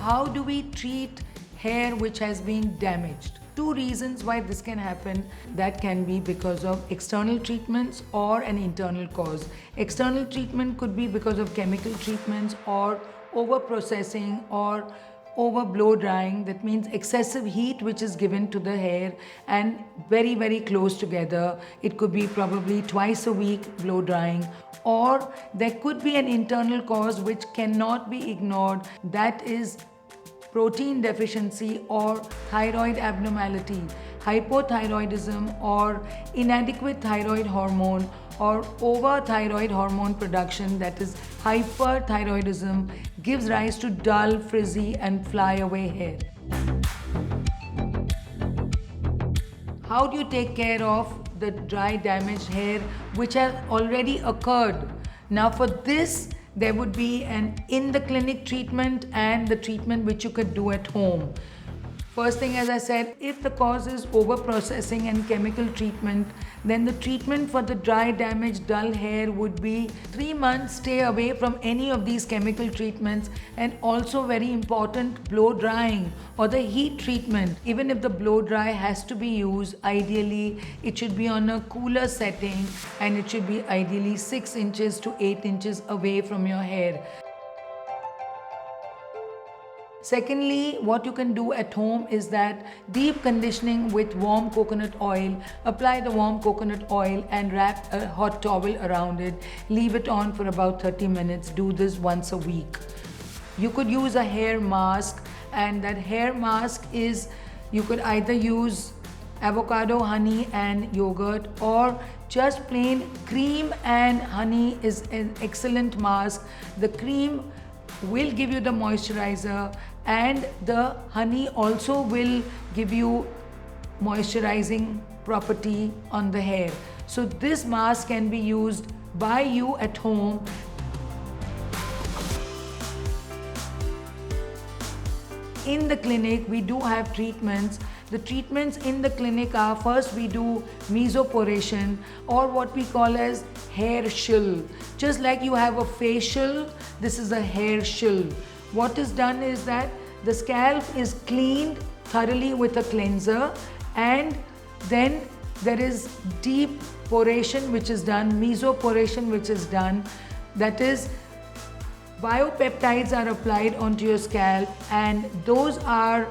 how do we treat hair which has been damaged? Two reasons why this can happen. That can be because of external treatments or an internal cause. External treatment could be because of chemical treatments or over processing or over blow drying. That means excessive heat which is given to the hair and very close together. It could be probably twice a week blow drying, or there could be an internal cause which cannot be ignored. That is protein deficiency or thyroid abnormality, hypothyroidism or inadequate thyroid hormone or overthyroid hormone production, that is hyperthyroidism, gives rise to dull, frizzy and flyaway hair. How do you take care of the dry, damaged hair which has already occurred? Now for this, there would be an in-the-clinic treatment and the treatment which you could do at home. First thing, as I said, if the cause is over-processing and chemical treatment, then the treatment for the dry, damaged, dull hair would be 3 months stay away from any of these chemical treatments, and also very important, blow drying or the heat treatment. Even if the blow dry has to be used, ideally it should be on a cooler setting and it should be ideally 6 inches to 8 inches away from your hair. Secondly, what you can do at home is that deep conditioning with warm coconut oil. Apply the warm coconut oil and wrap a hot towel around it. Leave it on for about 30 minutes. Do this once a week. You could use a hair mask, and that hair mask is, you could either use avocado, honey and yogurt, or just plain cream and honey is an excellent mask. The cream will give you the moisturizer and the honey also will give you moisturizing property on the hair. So this mask can be used by you at home. In the clinic, we do have treatments. The treatments in the clinic are, first we do mesoporation, or what we call as hair shield. Just like you have a facial, this is a hair shield. What is done is that the scalp is cleaned thoroughly with a cleanser, and then there is deep poration which is done, mesoporation which is done. That is, biopeptides are applied onto your scalp, and those are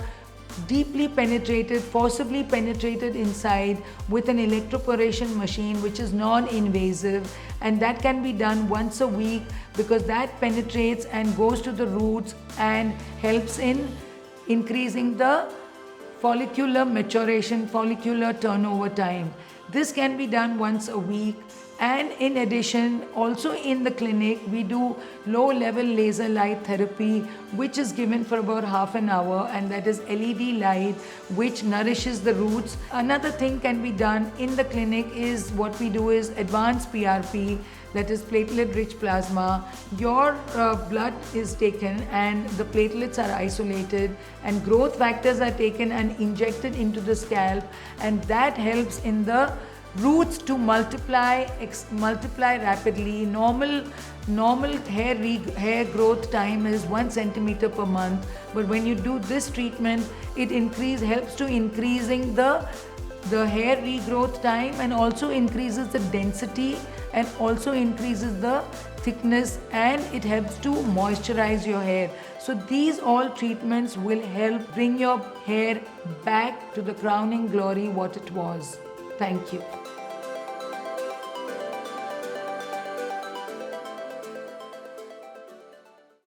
deeply penetrated, forcibly penetrated inside with an electroporation machine which is non-invasive, and that can be done once a week because that penetrates and goes to the roots and helps in increasing the follicular maturation, follicular turnover time. This can be done once a week. And in addition, also in the clinic, we do low-level laser light therapy, which is given for about half an hour, and that is LED light, which nourishes the roots. Another thing can be done in the clinic is what we do is advanced PRP, that is platelet-rich plasma. Your blood is taken and the platelets are isolated, and growth factors are taken and injected into the scalp, and that helps in the roots to multiply rapidly. Normal hair growth time is 1 centimeter per month, but when you do this treatment, it helps to increasing the hair regrowth time, and also increases the density and also increases the thickness, and it helps to moisturize your hair. So these all treatments will help bring your hair back to the crowning glory what it was. Thank you.